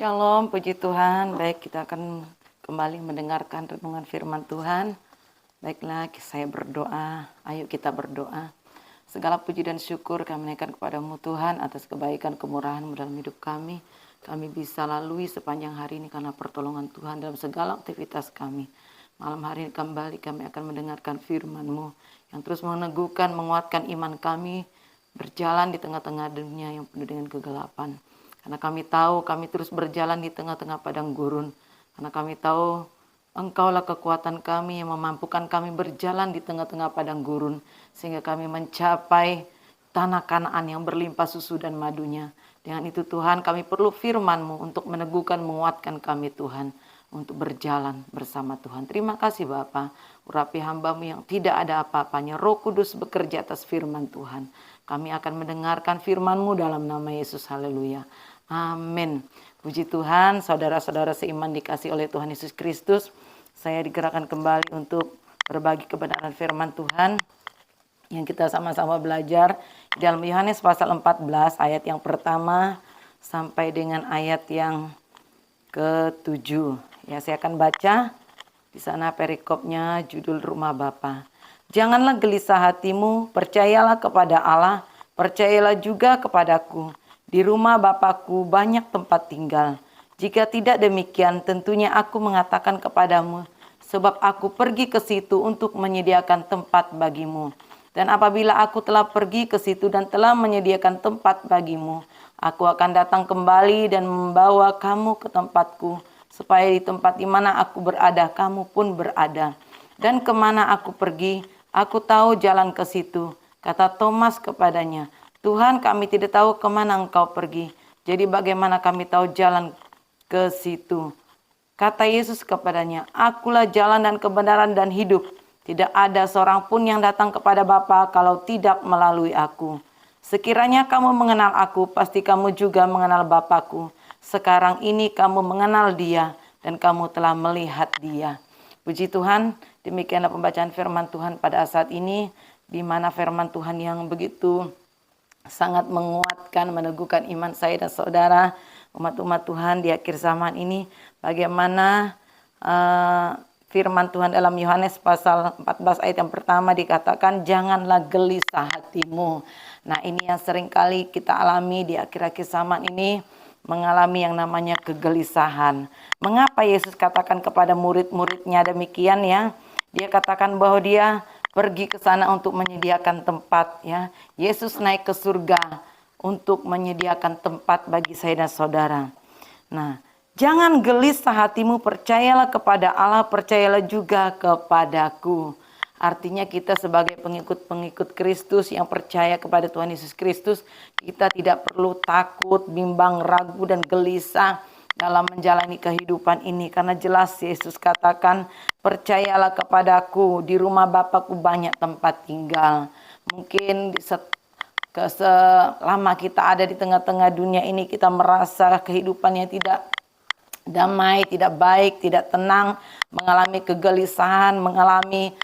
Shalom, puji Tuhan. Baik, kita akan kembali mendengarkan renungan firman Tuhan. Baiklah, saya berdoa. Ayo kita berdoa. Segala puji dan syukur kami naikkan kepadamu Tuhan atas kebaikan kemurahan-Mu dalam hidup kami. Kami bisa lalui sepanjang hari ini karena pertolongan Tuhan dalam segala aktivitas kami. Malam hari ini kembali kami akan mendengarkan firman-Mu yang terus meneguhkan, menguatkan iman kami berjalan di tengah-tengah dunia yang penuh dengan kegelapan. Karena kami tahu kami terus berjalan di tengah-tengah padang gurun. Karena kami tahu Engkaulah kekuatan kami yang memampukan kami berjalan di tengah-tengah padang gurun. Sehingga kami mencapai tanah Kanaan yang berlimpah susu dan madunya. Dengan itu Tuhan, kami perlu firman-Mu untuk meneguhkan, menguatkan kami Tuhan. Untuk berjalan bersama Tuhan. Terima kasih Bapa. Urapi hamba-Mu yang tidak ada apa-apanya. Roh Kudus bekerja atas firman Tuhan. Kami akan mendengarkan firman-Mu dalam nama Yesus. Haleluya. Amin. Puji Tuhan, saudara-saudara seiman dikasih oleh Tuhan Yesus Kristus. Saya digerakkan kembali untuk berbagi kebenaran firman Tuhan yang kita sama-sama belajar di dalam Yohanes pasal 14 ayat yang pertama sampai dengan ayat yang ke-7. Ya, saya akan baca di sana perikopnya, judul Rumah Bapa. Janganlah gelisah hatimu, percayalah kepada Allah, percayalah juga kepadaku. Di rumah Bapakku banyak tempat tinggal. Jika tidak demikian, tentunya aku mengatakan kepadamu, sebab aku pergi ke situ untuk menyediakan tempat bagimu. Dan apabila aku telah pergi ke situ dan telah menyediakan tempat bagimu, aku akan datang kembali dan membawa kamu ke tempatku, supaya di tempat di mana aku berada, kamu pun berada. Dan kemana aku pergi, aku tahu jalan ke situ. Kata Thomas kepadanya, Tuhan, kami tidak tahu kemana Engkau pergi. Jadi bagaimana kami tahu jalan ke situ? Kata Yesus kepadanya, Akulah jalan dan kebenaran dan hidup. Tidak ada seorang pun yang datang kepada Bapa kalau tidak melalui aku. Sekiranya kamu mengenal aku, pasti kamu juga mengenal Bapakku. Sekarang ini kamu mengenal Dia dan kamu telah melihat Dia. Puji Tuhan, demikianlah pembacaan firman Tuhan pada saat ini, di mana firman Tuhan yang begitu sangat menguatkan, meneguhkan iman saya dan saudara, umat-umat Tuhan di akhir zaman ini. Bagaimana firman Tuhan dalam Yohanes pasal 14 ayat yang pertama dikatakan, janganlah gelisah hatimu. Nah, ini yang seringkali kita alami di akhir-akhir zaman ini, mengalami yang namanya kegelisahan. Mengapa Yesus katakan kepada murid-muridnya demikian ya? Dia katakan bahwa dia pergi ke sana untuk menyediakan tempat ya. Yesus naik ke surga untuk menyediakan tempat bagi saya dan saudara. Nah, jangan gelisah hatimu, percayalah kepada Allah, percayalah juga kepadaku. Artinya kita sebagai pengikut-pengikut Kristus yang percaya kepada Tuhan Yesus Kristus, kita tidak perlu takut, bimbang, ragu dan gelisah dalam menjalani kehidupan ini. Karena jelas Yesus katakan, percayalah kepadaku, di rumah Bapakku banyak tempat tinggal. Mungkin selama kita ada di tengah-tengah dunia ini, kita merasa kehidupannya tidak damai, tidak baik, tidak tenang, mengalami kegelisahan, mengalami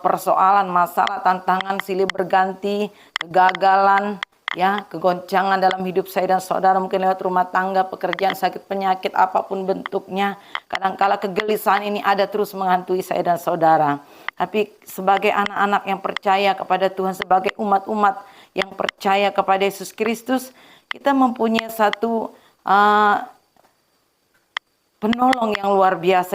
persoalan, masalah, tantangan, silih berganti, kegagalan, ya, kegoncangan dalam hidup saya dan saudara, mungkin lewat rumah tangga, pekerjaan, sakit, penyakit, apapun bentuknya. Kadangkala kegelisahan ini ada terus menghantui saya dan saudara. Tapi sebagai anak-anak yang percaya kepada Tuhan, sebagai umat-umat yang percaya kepada Yesus Kristus, kita mempunyai satu penolong yang luar biasa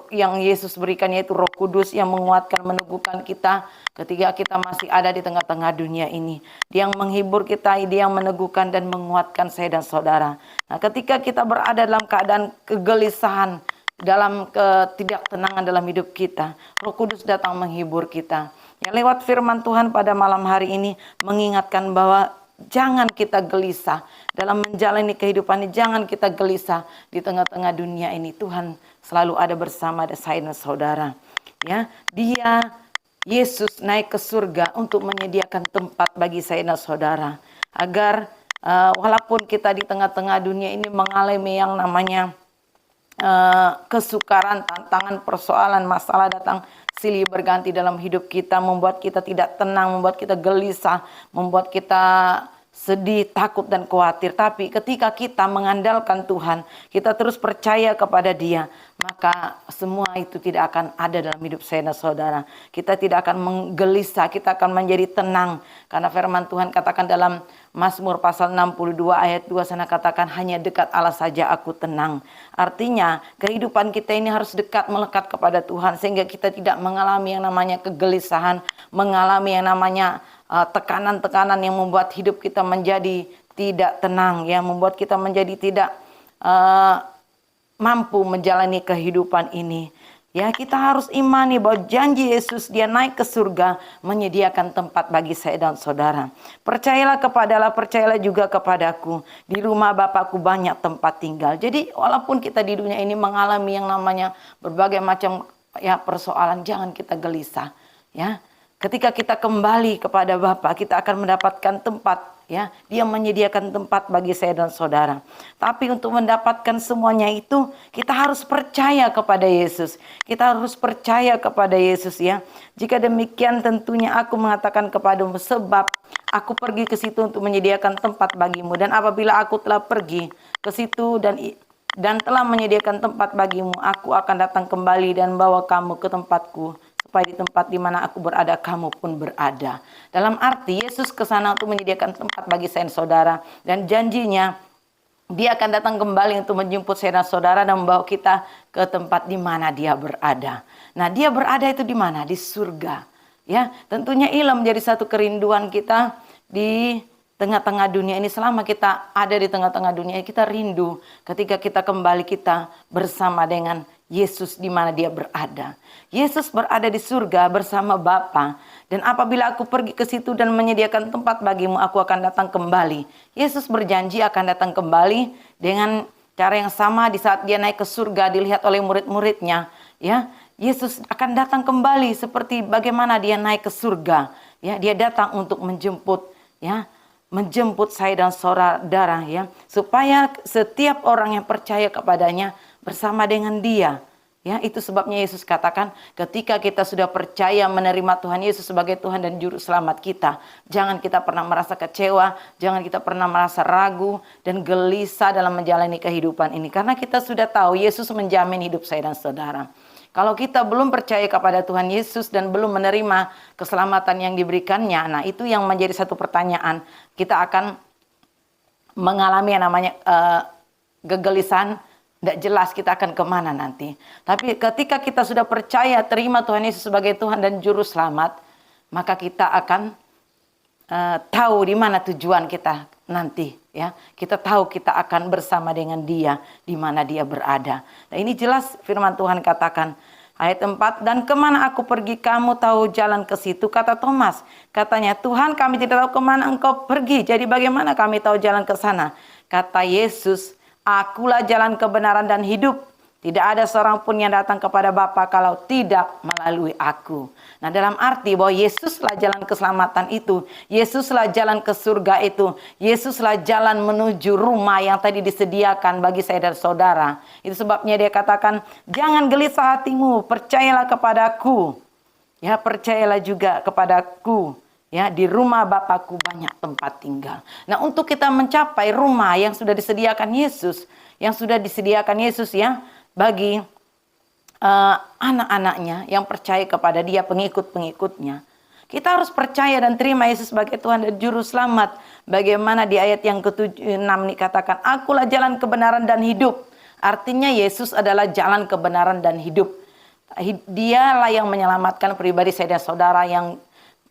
yang Yesus berikan, yaitu Roh Kudus yang menguatkan, meneguhkan kita ketika kita masih ada di tengah-tengah dunia ini. Dia yang menghibur kita, dia yang meneguhkan dan menguatkan saya dan saudara. Nah, ketika kita berada dalam keadaan kegelisahan, dalam ketidaktenangan dalam hidup kita, Roh Kudus datang menghibur kita. Ya, lewat firman Tuhan pada malam hari ini mengingatkan bahwa jangan kita gelisah dalam menjalani kehidupan ini. Jangan kita gelisah di tengah-tengah dunia ini. Tuhan selalu ada bersama saya dan saudara. Ya, Yesus naik ke surga untuk menyediakan tempat bagi saya dan saudara. Agar walaupun kita di tengah-tengah dunia ini mengalami yang namanya kesukaran, tantangan, persoalan, masalah datang silih berganti dalam hidup kita, membuat kita tidak tenang, membuat kita gelisah, membuat kita sedih, takut, dan khawatir. Tapi ketika kita mengandalkan Tuhan, kita terus percaya kepada Dia, maka semua itu tidak akan ada dalam hidup saya dan saudara. Kita tidak akan menggelisah, kita akan menjadi tenang. Karena firman Tuhan katakan dalam Mazmur pasal 62 ayat 2 sana katakan, hanya dekat Allah saja aku tenang. Artinya kehidupan kita ini harus dekat melekat kepada Tuhan, sehingga kita tidak mengalami yang namanya kegelisahan, mengalami yang namanya tekanan-tekanan yang membuat hidup kita menjadi tidak tenang, yang membuat kita menjadi tidak mampu menjalani kehidupan ini. Ya, kita harus imani bahwa janji Yesus, Dia naik ke surga menyediakan tempat bagi saya dan saudara. Percayalah kepadalah, percayalah juga kepadaku. Di rumah Bapakku banyak tempat tinggal. Jadi walaupun kita di dunia ini mengalami yang namanya berbagai macam ya persoalan, jangan kita gelisah. Ya, ketika kita kembali kepada Bapa, kita akan mendapatkan tempat. Ya, Dia menyediakan tempat bagi saya dan saudara. Tapi untuk mendapatkan semuanya itu, kita harus percaya kepada Yesus. Kita harus percaya kepada Yesus ya. Jika demikian tentunya aku mengatakan kepadamu, sebab aku pergi ke situ untuk menyediakan tempat bagimu. Dan apabila aku telah pergi ke situ dan telah menyediakan tempat bagimu, aku akan datang kembali dan bawa kamu ke tempatku, supaya di tempat di mana aku berada, kamu pun berada. Dalam arti Yesus ke sana untuk menyediakan tempat bagi saya dan saudara. Dan janjinya, Dia akan datang kembali untuk menjemput saya dan saudara dan membawa kita ke tempat di mana Dia berada. Nah, Dia berada itu di mana? Di surga. Ya, tentunya inilah menjadi satu kerinduan kita di tengah-tengah dunia ini. Selama kita ada di tengah-tengah dunia ini, kita rindu ketika kita kembali, kita bersama dengan Yesus di mana Dia berada. Yesus berada di surga bersama Bapa. Dan apabila aku pergi ke situ dan menyediakan tempat bagimu, aku akan datang kembali. Yesus berjanji akan datang kembali dengan cara yang sama di saat Dia naik ke surga, dilihat oleh murid-muridnya. Ya, Yesus akan datang kembali seperti bagaimana Dia naik ke surga. Ya, Dia datang untuk menjemput, ya, menjemput saya dan saudara, ya, supaya setiap orang yang percaya kepadanya bersama dengan Dia. Ya, itu sebabnya Yesus katakan, ketika kita sudah percaya menerima Tuhan Yesus sebagai Tuhan dan Juru Selamat kita, jangan kita pernah merasa kecewa, jangan kita pernah merasa ragu dan gelisah dalam menjalani kehidupan ini. Karena kita sudah tahu Yesus menjamin hidup saya dan saudara. Kalau kita belum percaya kepada Tuhan Yesus dan belum menerima keselamatan yang diberikannya, nah itu yang menjadi satu pertanyaan. Kita akan mengalami yang namanya kegelisahan. Tidak jelas kita akan kemana nanti. Tapi ketika kita sudah percaya terima Tuhan Yesus sebagai Tuhan dan Juru Selamat, maka kita akan tahu di mana tujuan kita nanti. Ya, kita tahu kita akan bersama dengan Dia di mana Dia berada. Nah, ini jelas firman Tuhan katakan ayat 4, dan kemana aku pergi kamu tahu jalan ke situ, kata Thomas. Katanya, Tuhan, kami tidak tahu kemana Engkau pergi, jadi bagaimana kami tahu jalan ke sana? Kata Yesus, akulah jalan kebenaran dan hidup. Tidak ada seorang pun yang datang kepada Bapa kalau tidak melalui aku. Nah, dalam arti bahwa Yesuslah jalan keselamatan itu. Yesuslah jalan ke surga itu. Yesuslah jalan menuju rumah yang tadi disediakan bagi saya dan saudara. Itu sebabnya Dia katakan, jangan gelisah hatimu, percayalah kepadaku. Ya, percayalah juga kepadaku. Ya, di rumah Bapakku banyak tempat tinggal. Nah, untuk kita mencapai rumah yang sudah disediakan Yesus, ya, bagi anak-anaknya yang percaya kepada Dia, pengikut-pengikutnya, kita harus percaya dan terima Yesus sebagai Tuhan dan Juru Selamat. Bagaimana di ayat yang ke-6 dikatakan, akulah jalan kebenaran dan hidup. Artinya Yesus adalah jalan kebenaran dan hidup. Dialah yang menyelamatkan pribadi saya dan saudara yang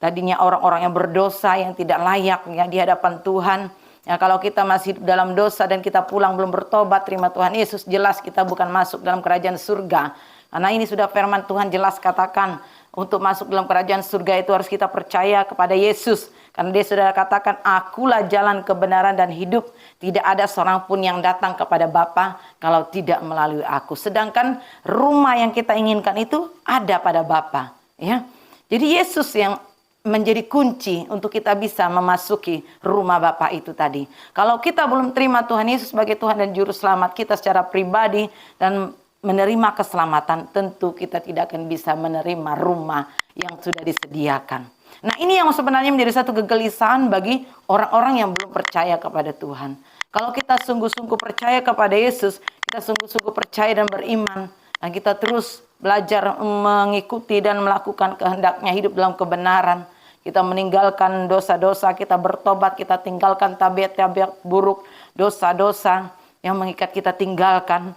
tadinya orang-orang yang berdosa, yang tidak layak ya di hadapan Tuhan. Ya, kalau kita masih hidup dalam dosa dan kita pulang belum bertobat, terima Tuhan Yesus, jelas kita bukan masuk dalam kerajaan surga. Karena ini sudah firman Tuhan jelas katakan, untuk masuk dalam kerajaan surga itu harus kita percaya kepada Yesus. Karena Dia sudah katakan, akulah jalan kebenaran dan hidup. Tidak ada seorang pun yang datang kepada Bapa kalau tidak melalui aku. Sedangkan rumah yang kita inginkan itu ada pada Bapa. Ya. Jadi Yesus yang menjadi kunci untuk kita bisa memasuki rumah Bapa itu tadi. Kalau kita belum terima Tuhan Yesus sebagai Tuhan dan Juru Selamat kita secara pribadi dan menerima keselamatan, tentu kita tidak akan bisa menerima rumah yang sudah disediakan. Nah, ini yang sebenarnya menjadi satu kegelisahan bagi orang-orang yang belum percaya kepada Tuhan. Kalau kita sungguh-sungguh percaya kepada Yesus, kita sungguh-sungguh percaya dan beriman, dan kita terus belajar mengikuti dan melakukan kehendaknya, hidup dalam kebenaran. Kita meninggalkan dosa-dosa, kita bertobat, kita tinggalkan tabiat-tabiat buruk, dosa-dosa yang mengikat kita tinggalkan,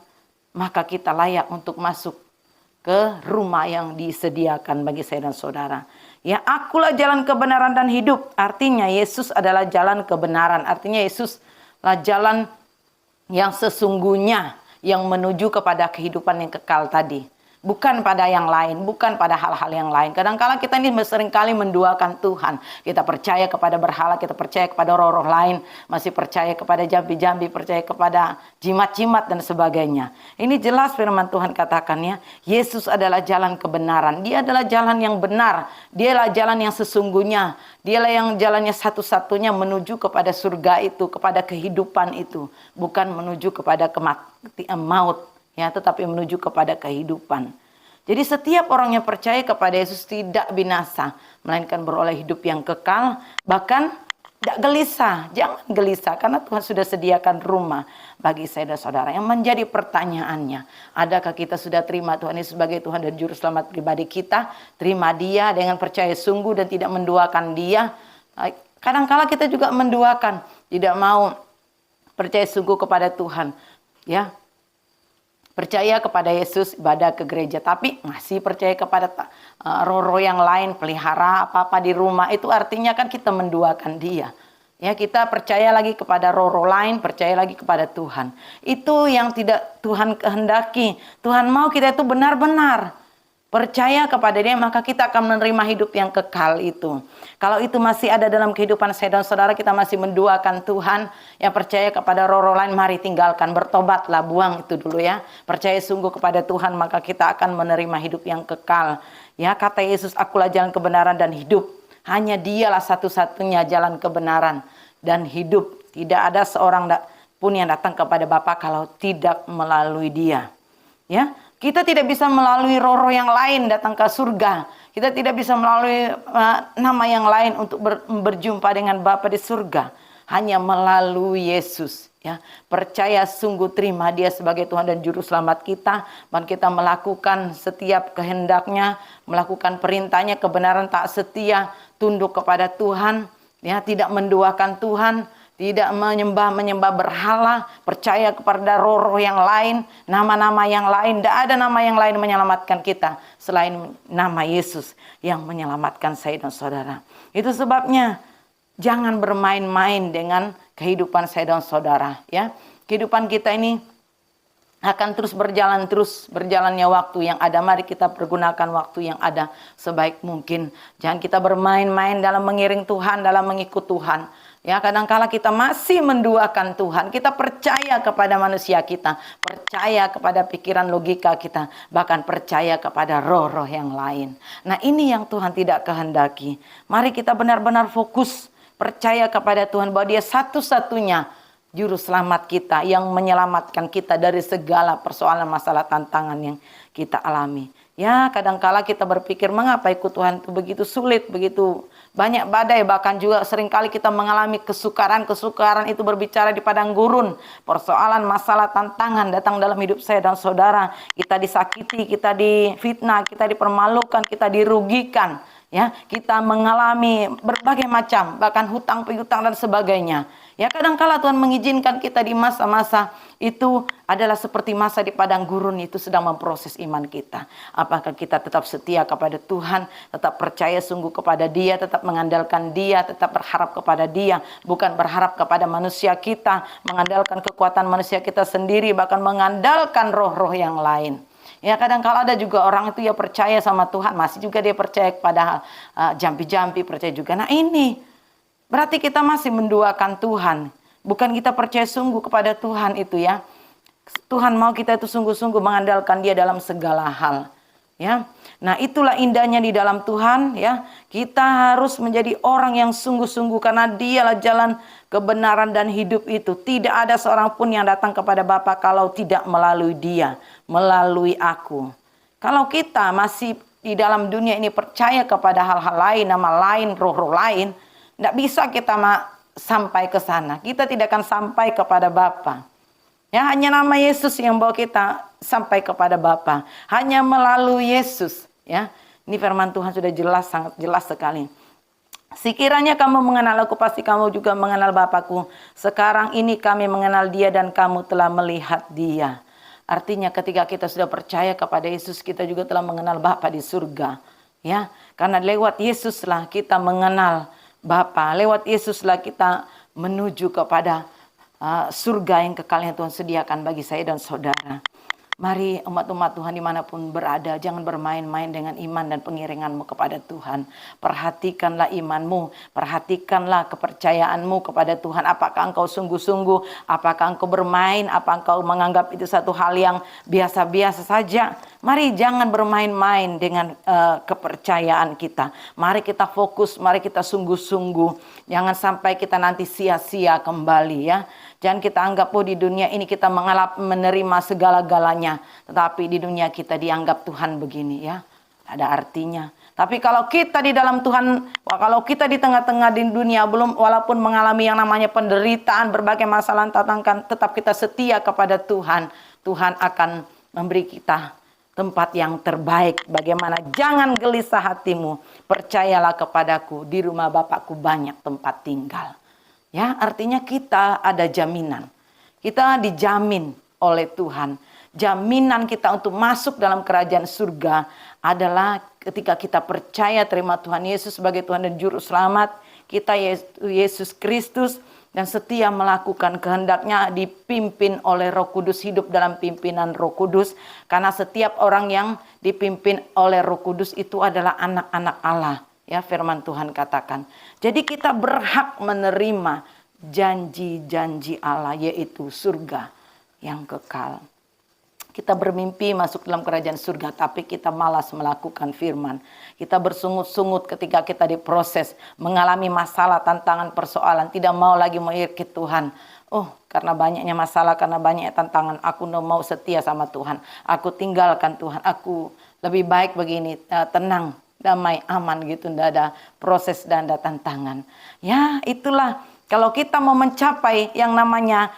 maka kita layak untuk masuk ke rumah yang disediakan bagi saya dan saudara. Ya, akulah jalan kebenaran dan hidup. Artinya Yesus adalah jalan kebenaran. Artinya Yesuslah jalan yang sesungguhnya yang menuju kepada kehidupan yang kekal tadi. Bukan pada yang lain, bukan pada hal-hal yang lain. Kadang-kala kita ini seringkali menduakan Tuhan. Kita percaya kepada berhala, kita percaya kepada roh-roh lain, masih percaya kepada jambi-jambi, percaya kepada jimat-jimat dan sebagainya. Ini jelas firman Tuhan katakannya, Yesus adalah jalan kebenaran. Dia adalah jalan yang benar. Dialah jalan yang sesungguhnya. Dialah yang jalannya satu-satunya menuju kepada surga itu, kepada kehidupan itu. Bukan menuju kepada maut. Ya, tetapi menuju kepada kehidupan. Jadi setiap orang yang percaya kepada Yesus tidak binasa, melainkan beroleh hidup yang kekal, bahkan tidak gelisah. Jangan gelisah, karena Tuhan sudah sediakan rumah bagi saya dan saudara. Yang menjadi pertanyaannya, adakah kita sudah terima Tuhan Yesus sebagai Tuhan dan Juru Selamat pribadi kita? Terima Dia dengan percaya sungguh dan tidak menduakan Dia. Kadang-kala kita juga menduakan, tidak mau percaya sungguh kepada Tuhan. Ya, percaya kepada Yesus, ibadah ke gereja, tapi masih percaya kepada roh-roh yang lain, pelihara apa-apa di rumah. Itu artinya kan kita menduakan Dia. Ya, kita percaya lagi kepada roh-roh lain, percaya lagi kepada Tuhan. Itu yang tidak Tuhan kehendaki. Tuhan mau kita itu benar-benar percaya kepada Dia, maka kita akan menerima hidup yang kekal itu. Kalau itu masih ada dalam kehidupan saya dan saudara, kita masih menduakan Tuhan, yang percaya kepada roh-roh lain, mari tinggalkan, bertobatlah, buang itu dulu ya. Percaya sungguh kepada Tuhan, maka kita akan menerima hidup yang kekal. Ya, kata Yesus, akulah jalan kebenaran dan hidup. Hanya Dialah satu-satunya jalan kebenaran dan hidup. Tidak ada seorang pun yang datang kepada Bapa kalau tidak melalui Dia. Ya, kita tidak bisa melalui roh-roh yang lain datang ke surga. Kita tidak bisa melalui nama yang lain untuk berjumpa dengan Bapa di surga. Hanya melalui Yesus. Ya, percaya sungguh, terima Dia sebagai Tuhan dan Juru Selamat kita. Dan kita melakukan setiap kehendaknya, melakukan perintahnya, kebenaran, tak setia, tunduk kepada Tuhan. Ya, tidak menduakan Tuhan. Tidak menyembah berhala, percaya kepada roh-roh yang lain, nama-nama yang lain. Tidak ada nama yang lain menyelamatkan kita selain nama Yesus yang menyelamatkan saya dan saudara. Itu sebabnya jangan bermain-main dengan kehidupan saya dan saudara. Ya, kehidupan kita ini akan terus berjalannya waktu yang ada. Mari kita pergunakan waktu yang ada sebaik mungkin. Jangan kita bermain-main dalam mengiring Tuhan, dalam mengikut Tuhan. Ya, kadangkala kita masih menduakan Tuhan. Kita percaya kepada manusia kita, percaya kepada pikiran logika kita, bahkan percaya kepada roh-roh yang lain. Nah, ini yang Tuhan tidak kehendaki. Mari kita benar-benar fokus, percaya kepada Tuhan bahwa Dia satu-satunya Juru Selamat kita yang menyelamatkan kita dari segala persoalan, masalah, tantangan yang kita alami. Ya, kadangkala kita berpikir, mengapa ikut Tuhan itu begitu sulit, begitu banyak badai, bahkan juga seringkali kita mengalami kesukaran itu berbicara di padang gurun. Persoalan, masalah, tantangan datang dalam hidup saya dan saudara. Kita disakiti, kita difitnah, kita dipermalukan, kita dirugikan. Ya, kita mengalami berbagai macam, bahkan hutang piutang dan sebagainya. Ya, kadangkala Tuhan mengizinkan kita di masa-masa itu adalah seperti masa di padang gurun, itu sedang memproses iman kita. Apakah kita tetap setia kepada Tuhan, tetap percaya sungguh kepada Dia, tetap mengandalkan Dia, tetap berharap kepada Dia, bukan berharap kepada manusia kita, mengandalkan kekuatan manusia kita sendiri, bahkan mengandalkan roh-roh yang lain. Ya, kadang-kala ada juga orang itu ya percaya sama Tuhan, masih juga dia percaya kepada jampi-jampi, percaya juga. Nah, ini berarti kita masih menduakan Tuhan. Bukan kita percaya sungguh kepada Tuhan itu ya. Tuhan mau kita itu sungguh-sungguh mengandalkan Dia dalam segala hal. Ya. Nah, itulah indahnya di dalam Tuhan ya. Kita harus menjadi orang yang sungguh-sungguh karena Dialah jalan kebenaran dan hidup itu. Tidak ada seorang pun yang datang kepada Bapa kalau tidak melalui Dia, melalui aku. Kalau kita masih di dalam dunia ini percaya kepada hal-hal lain, nama lain, roh-roh lain, tidak bisa kita sampai ke sana. Kita tidak akan sampai kepada Bapa. Ya, hanya nama Yesus yang bawa kita sampai kepada Bapa. Hanya melalui Yesus. Ya, ini firman Tuhan sudah jelas, sangat jelas sekali. Sekiranya kamu mengenal aku, pasti kamu juga mengenal Bapakku. Sekarang ini kami mengenal Dia dan kamu telah melihat Dia. Artinya ketika kita sudah percaya kepada Yesus, kita juga telah mengenal Bapa di surga. Ya, karena lewat Yesuslah kita mengenal Bapa. Lewat Yesuslah kita menuju kepada surga yang kekal yang Tuhan sediakan bagi saya dan saudara. Mari umat-umat Tuhan dimanapun berada, jangan bermain-main dengan iman dan pengiringanmu kepada Tuhan. Perhatikanlah imanmu, perhatikanlah kepercayaanmu kepada Tuhan. Apakah engkau sungguh-sungguh, apakah engkau bermain, apa engkau menganggap itu satu hal yang biasa-biasa saja. Mari jangan bermain-main dengan kepercayaan kita. Mari kita fokus, mari kita sungguh-sungguh. Jangan sampai kita nanti sia-sia kembali ya. Jangan kita anggap di dunia ini kita menerima segala-galanya. Tetapi di dunia kita dianggap Tuhan begini ya. Ada artinya. Tapi kalau kita di dalam Tuhan, kalau kita di tengah-tengah di dunia belum walaupun mengalami yang namanya penderitaan, berbagai masalah tantangan, tetap kita setia kepada Tuhan. Tuhan akan memberi kita tempat yang terbaik. Bagaimana? Jangan gelisah hatimu. Percayalah kepadaku, di rumah Bapakku banyak tempat tinggal. Ya, artinya kita ada jaminan. Kita dijamin oleh Tuhan. Jaminan kita untuk masuk dalam kerajaan surga adalah ketika kita percaya terima Tuhan Yesus sebagai Tuhan dan Juru Selamat. Kita Yesus Kristus dan setia melakukan kehendaknya, dipimpin oleh Roh Kudus, hidup dalam pimpinan Roh Kudus. Karena setiap orang yang dipimpin oleh Roh Kudus itu adalah anak-anak Allah. Ya, firman Tuhan katakan. Jadi kita berhak menerima janji-janji Allah, yaitu surga yang kekal. Kita bermimpi masuk dalam kerajaan surga, tapi kita malas melakukan firman. Kita bersungut-sungut ketika kita diproses, mengalami masalah, tantangan, persoalan, tidak mau lagi mengikut Tuhan. Oh, karena banyaknya masalah, karena banyaknya tantangan, aku tidak mau setia sama Tuhan. Aku tinggalkan Tuhan, aku lebih baik begini, tenang, damai, aman gitu, tidak ada proses dan ada tantangan. Ya, itulah kalau kita mau mencapai yang namanya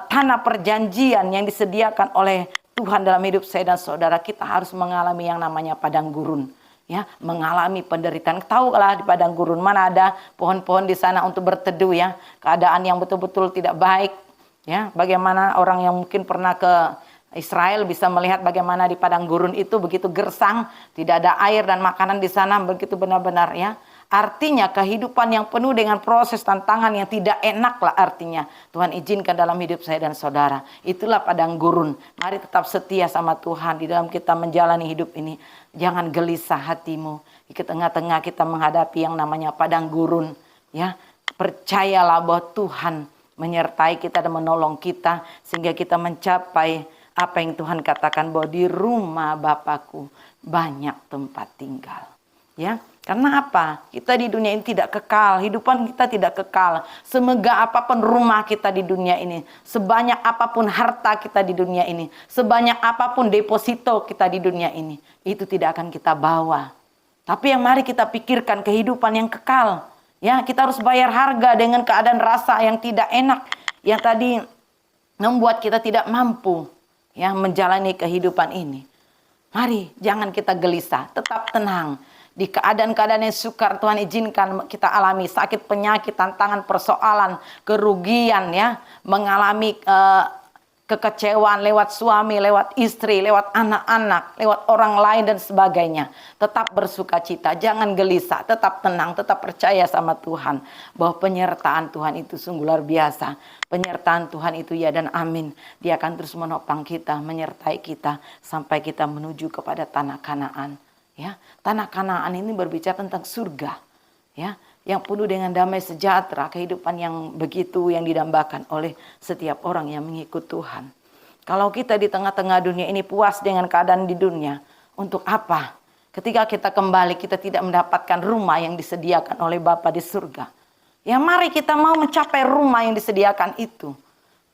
tanah perjanjian yang disediakan oleh Tuhan dalam hidup saya dan saudara, kita harus mengalami yang namanya padang gurun. Ya, mengalami penderitaan. Tahulah di padang gurun mana ada pohon-pohon di sana untuk berteduh ya. Keadaan yang betul-betul tidak baik. Ya, bagaimana orang yang mungkin pernah ke Israel bisa melihat bagaimana di padang gurun itu begitu gersang, tidak ada air dan makanan di sana, begitu benar-benar ya. Artinya kehidupan yang penuh dengan proses tantangan yang tidak enak lah artinya. Tuhan izinkan dalam hidup saya dan saudara. Itulah padang gurun. Mari tetap setia sama Tuhan di dalam kita menjalani hidup ini. Jangan gelisah hatimu. Di tengah-tengah kita menghadapi yang namanya padang gurun. Ya, percayalah bahwa Tuhan menyertai kita dan menolong kita sehingga kita mencapai apa yang Tuhan katakan bahwa di rumah Bapakku banyak tempat tinggal. Ya, karena apa? Kita di dunia ini tidak kekal, hidupan kita tidak kekal. Semegah apapun rumah kita di dunia ini, sebanyak apapun harta kita di dunia ini, sebanyak apapun deposito kita di dunia ini, itu tidak akan kita bawa. Tapi yang mari kita pikirkan kehidupan yang kekal. Ya, kita harus bayar harga dengan keadaan rasa yang tidak enak, yang tadi membuat kita tidak mampu ya menjalani kehidupan ini. Mari jangan kita gelisah, tetap tenang. Di keadaan-keadaan yang sukar Tuhan izinkan kita alami sakit, penyakit, tantangan, persoalan, kerugian ya, mengalami kekecewaan lewat suami, lewat istri, lewat anak-anak, lewat orang lain dan sebagainya. Tetap bersukacita, jangan gelisah, tetap tenang, tetap percaya sama Tuhan bahwa penyertaan Tuhan itu sungguh luar biasa. Penyertaan Tuhan itu ya dan amin. Dia akan terus menopang kita, menyertai kita sampai kita menuju kepada tanah Kanaan. Ya, tanah Kanaan ini berbicara tentang surga, ya, yang penuh dengan damai sejahtera, kehidupan yang begitu yang didambakan oleh setiap orang yang mengikut Tuhan. Kalau kita di tengah-tengah dunia ini puas dengan keadaan di dunia, untuk apa? Ketika kita kembali kita tidak mendapatkan rumah yang disediakan oleh Bapa di surga. Ya, mari kita mau mencapai rumah yang disediakan itu.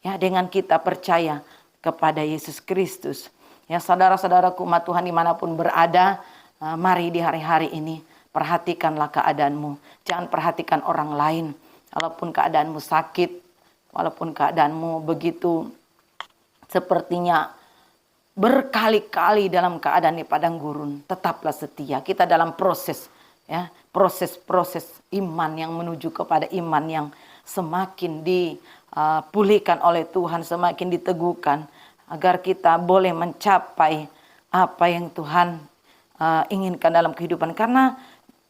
Ya, dengan kita percaya kepada Yesus Kristus. Ya, saudara-saudaraku umat Tuhan dimanapun berada, Mari di hari-hari ini perhatikanlah keadaanmu. Jangan perhatikan orang lain. Walaupun keadaanmu sakit, walaupun keadaanmu begitu sepertinya berkali-kali dalam keadaan di padang gurun, tetaplah setia. Kita dalam proses, ya, proses iman yang menuju kepada iman yang semakin dipulihkan oleh Tuhan, semakin diteguhkan agar kita boleh mencapai apa yang Tuhan inginkan dalam kehidupan. Karena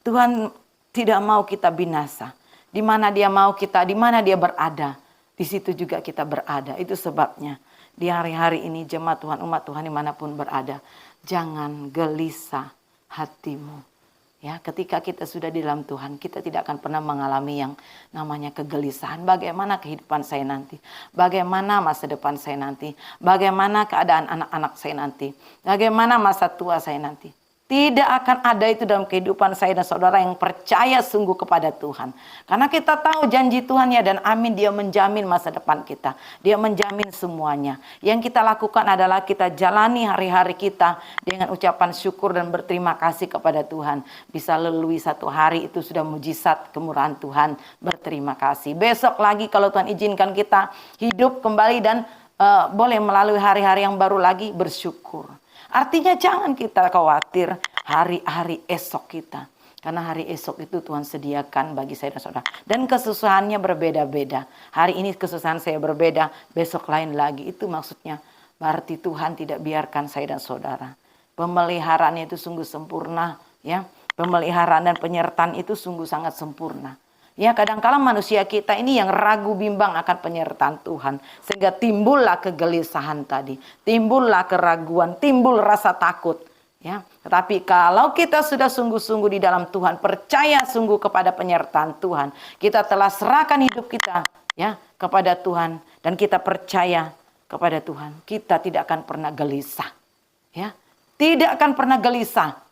Tuhan tidak mau kita binasa. Di mana Dia mau kita, di mana Dia berada, di situ juga kita berada. Itu sebabnya di hari-hari ini jemaat Tuhan, umat Tuhan dimanapun berada, jangan gelisah hatimu. Ya, ketika kita sudah di dalam Tuhan, kita tidak akan pernah mengalami yang namanya kegelisahan. Bagaimana kehidupan saya nanti? Bagaimana masa depan saya nanti? Bagaimana keadaan anak-anak saya nanti? Bagaimana masa tua saya nanti? Tidak akan ada itu dalam kehidupan saya dan saudara yang percaya sungguh kepada Tuhan. Karena kita tahu janji Tuhan ya dan amin, Dia menjamin masa depan kita. Dia menjamin semuanya. Yang kita lakukan adalah kita jalani hari-hari kita dengan ucapan syukur dan berterima kasih kepada Tuhan. Bisa lalui satu hari itu sudah mujizat kemurahan Tuhan. Berterima kasih. Besok lagi kalau Tuhan izinkan kita hidup kembali dan boleh melalui hari-hari yang baru lagi, bersyukur. Artinya jangan kita khawatir hari-hari esok kita. Karena hari esok itu Tuhan sediakan bagi saya dan saudara. Dan kesusahannya berbeda-beda. Hari ini kesusahan saya berbeda, besok lain lagi. Itu maksudnya berarti Tuhan tidak biarkan saya dan saudara. Pemeliharaannya itu sungguh sempurna. Ya, pemeliharaan dan penyertaan itu sungguh sangat sempurna. Ya, kadangkala manusia kita ini yang ragu bimbang akan penyertaan Tuhan. Sehingga timbullah kegelisahan tadi. Timbullah keraguan, timbul rasa takut. Ya, tetapi kalau kita sudah sungguh-sungguh di dalam Tuhan, percaya sungguh kepada penyertaan Tuhan, kita telah serahkan hidup kita ya kepada Tuhan dan kita percaya kepada Tuhan, kita tidak akan pernah gelisah. Ya, tidak akan pernah gelisah.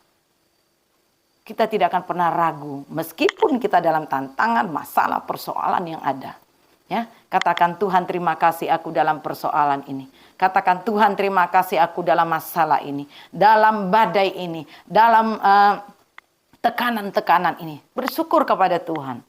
Kita tidak akan pernah ragu meskipun kita dalam tantangan, masalah, persoalan yang ada. Ya, katakan Tuhan terima kasih aku dalam persoalan ini. Katakan Tuhan terima kasih aku dalam masalah ini, dalam badai ini, dalam tekanan-tekanan ini. Bersyukur kepada Tuhan.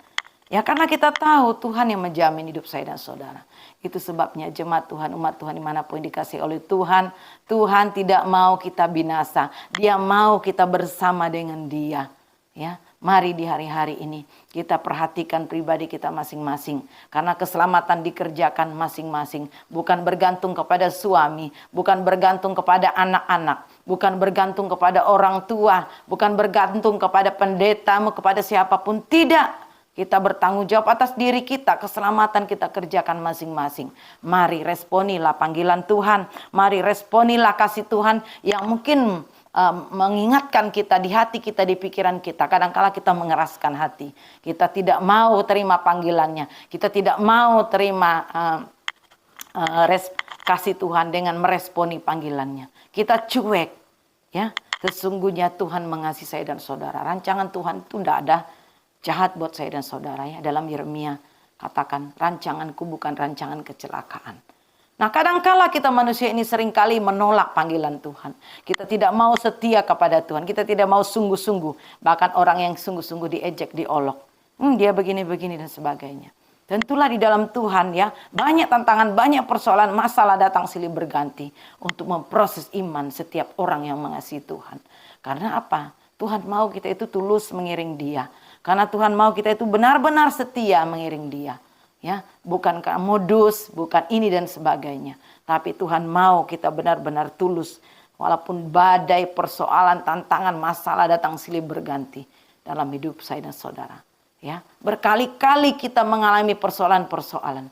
Ya, karena kita tahu Tuhan yang menjamin hidup saya dan saudara. Itu sebabnya jemaat Tuhan, umat Tuhan dimanapun dikasih oleh Tuhan, Tuhan tidak mau kita binasa. Dia mau kita bersama dengan Dia. Ya, mari di hari-hari ini kita perhatikan pribadi kita masing-masing. Karena keselamatan dikerjakan masing-masing. Bukan bergantung kepada suami, bukan bergantung kepada anak-anak, bukan bergantung kepada orang tua, bukan bergantung kepada pendetamu, kepada siapapun. Tidak. Kita bertanggung jawab atas diri kita, keselamatan kita kerjakan masing-masing. Mari responilah panggilan Tuhan. Mari responilah kasih Tuhan yang mungkin mengingatkan kita di hati kita, di pikiran kita. Kadang-kala kita mengeraskan hati. Kita tidak mau terima panggilannya. Kita tidak mau terima kasih Tuhan dengan meresponi panggilannya. Kita cuek. Ya, sesungguhnya Tuhan mengasihi saya dan saudara. Rancangan Tuhan itu tidak ada jahat buat saya dan saudara ya. Dalam Yeremia katakan, rancanganku bukan rancangan kecelakaan. Nah, kadangkala kita manusia ini seringkali menolak panggilan Tuhan. Kita tidak mau setia kepada Tuhan. Kita tidak mau sungguh-sungguh. Bahkan orang yang sungguh-sungguh diejek, diolok. Dia begini-begini dan sebagainya. Tentulah di dalam Tuhan ya, banyak tantangan, banyak persoalan, masalah datang silih berganti. Untuk memproses iman setiap orang yang mengasihi Tuhan. Karena apa? Tuhan mau kita itu tulus mengiring Dia. Karena Tuhan mau kita itu benar-benar setia mengiring Dia. Ya, bukan modus, bukan ini dan sebagainya. Tapi Tuhan mau kita benar-benar tulus. Walaupun badai, persoalan, tantangan, masalah datang silih berganti dalam hidup saya dan saudara. Ya, berkali-kali kita mengalami persoalan-persoalan.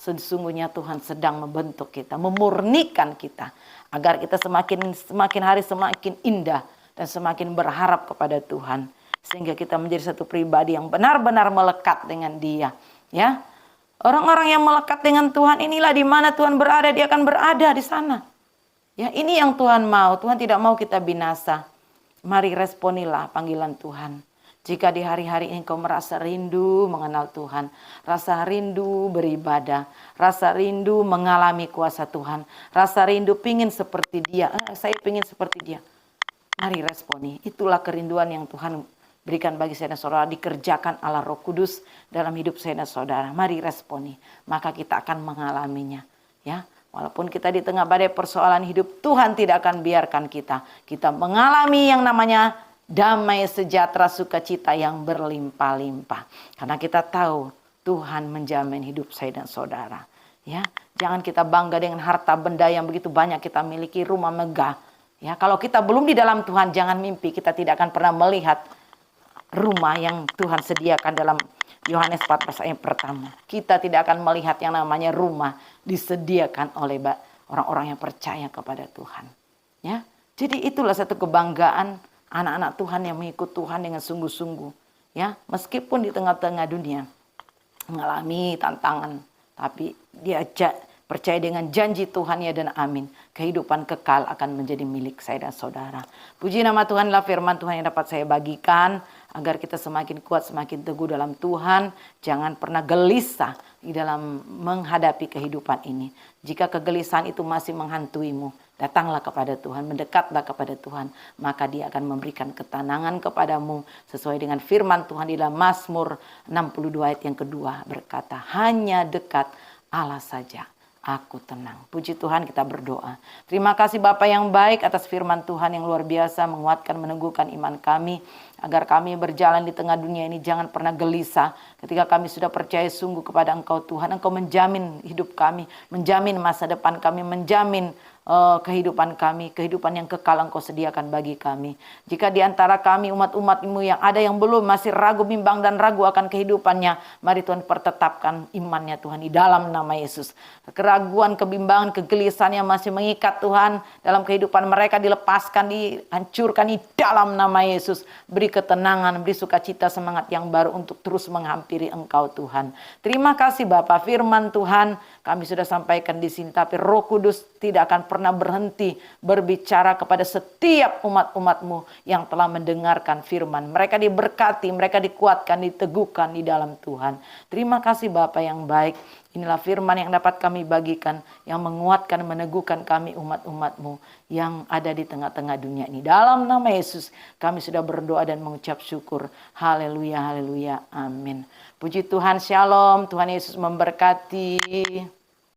Sesungguhnya Tuhan sedang membentuk kita, memurnikan kita. Agar kita semakin hari semakin indah dan semakin berharap kepada Tuhan. Sehingga kita menjadi satu pribadi yang benar-benar melekat dengan Dia. Ya, orang-orang yang melekat dengan Tuhan inilah di mana Tuhan berada, Dia akan berada di sana. Ya, ini yang Tuhan mau. Tuhan tidak mau kita binasa. Mari responilah panggilan Tuhan. Jika di hari-hari ini kau merasa rindu mengenal Tuhan, rasa rindu beribadah, rasa rindu mengalami kuasa Tuhan, rasa rindu pingin seperti Dia. Saya pingin seperti Dia. Mari responi. Itulah kerinduan yang Tuhan berikan bagi saya dan saudara, dikerjakan Allah Roh Kudus dalam hidup saya dan saudara. Mari responi, maka kita akan mengalaminya. Ya, walaupun kita di tengah badai persoalan hidup, Tuhan tidak akan biarkan kita mengalami yang namanya damai, sejahtera, sukacita yang berlimpah-limpah. Karena kita tahu Tuhan menjamin hidup saya dan saudara. Ya, jangan kita bangga dengan harta benda yang begitu banyak kita miliki, rumah megah. Ya, kalau kita belum di dalam Tuhan, jangan mimpi kita tidak akan pernah melihat rumah yang Tuhan sediakan dalam Yohanes 14 ayat pertama. Kita tidak akan melihat yang namanya rumah disediakan oleh orang-orang yang percaya kepada Tuhan. Ya, jadi itulah satu kebanggaan anak-anak Tuhan yang mengikut Tuhan dengan sungguh-sungguh. Ya, meskipun di tengah-tengah dunia mengalami tantangan, tapi dia percaya dengan janji Tuhan, ya dan amin. Kehidupan kekal akan menjadi milik saya dan saudara. Puji nama Tuhan, lah firman Tuhan yang dapat saya bagikan. Agar kita semakin kuat, semakin teguh dalam Tuhan. Jangan pernah gelisah di dalam menghadapi kehidupan ini. Jika kegelisahan itu masih menghantuimu, datanglah kepada Tuhan, mendekatlah kepada Tuhan. Maka Dia akan memberikan ketenangan kepadamu. Sesuai dengan firman Tuhan di dalam Mazmur 62 ayat yang kedua berkata, hanya dekat Allah saja aku tenang. Puji Tuhan, kita berdoa. Terima kasih Bapa yang baik atas firman Tuhan yang luar biasa, menguatkan, meneguhkan iman kami. Agar kami berjalan di tengah dunia ini jangan pernah gelisah. Ketika kami sudah percaya sungguh kepada Engkau Tuhan, Engkau menjamin hidup kami, menjamin masa depan kami, menjamin kehidupan kami, kehidupan yang kekal Engkau sediakan bagi kami. Jika di antara kami umat-umat-Mu yang ada yang belum, masih ragu, bimbang dan ragu akan kehidupannya, mari Tuhan pertetapkan imannya Tuhan di dalam nama Yesus. Keraguan, kebimbangan, kegelisahan yang masih mengikat Tuhan dalam kehidupan mereka dilepaskan, dihancurkan di dalam nama Yesus. Beri ketenangan, beri sukacita, semangat yang baru untuk terus menghampiri Engkau Tuhan. Terima kasih Bapa, firman Tuhan kami sudah sampaikan di sini, tapi Roh Kudus tidak akan pernah berhenti berbicara kepada setiap umat-umat-Mu yang telah mendengarkan firman. Mereka diberkati, mereka dikuatkan, diteguhkan di dalam Tuhan. Terima kasih Bapa yang baik. Inilah firman yang dapat kami bagikan, yang menguatkan, meneguhkan kami umat-umat-Mu yang ada di tengah-tengah dunia ini. Dalam nama Yesus kami sudah berdoa dan mengucap syukur. Haleluya, haleluya, amin. Puji Tuhan, shalom. Tuhan Yesus memberkati.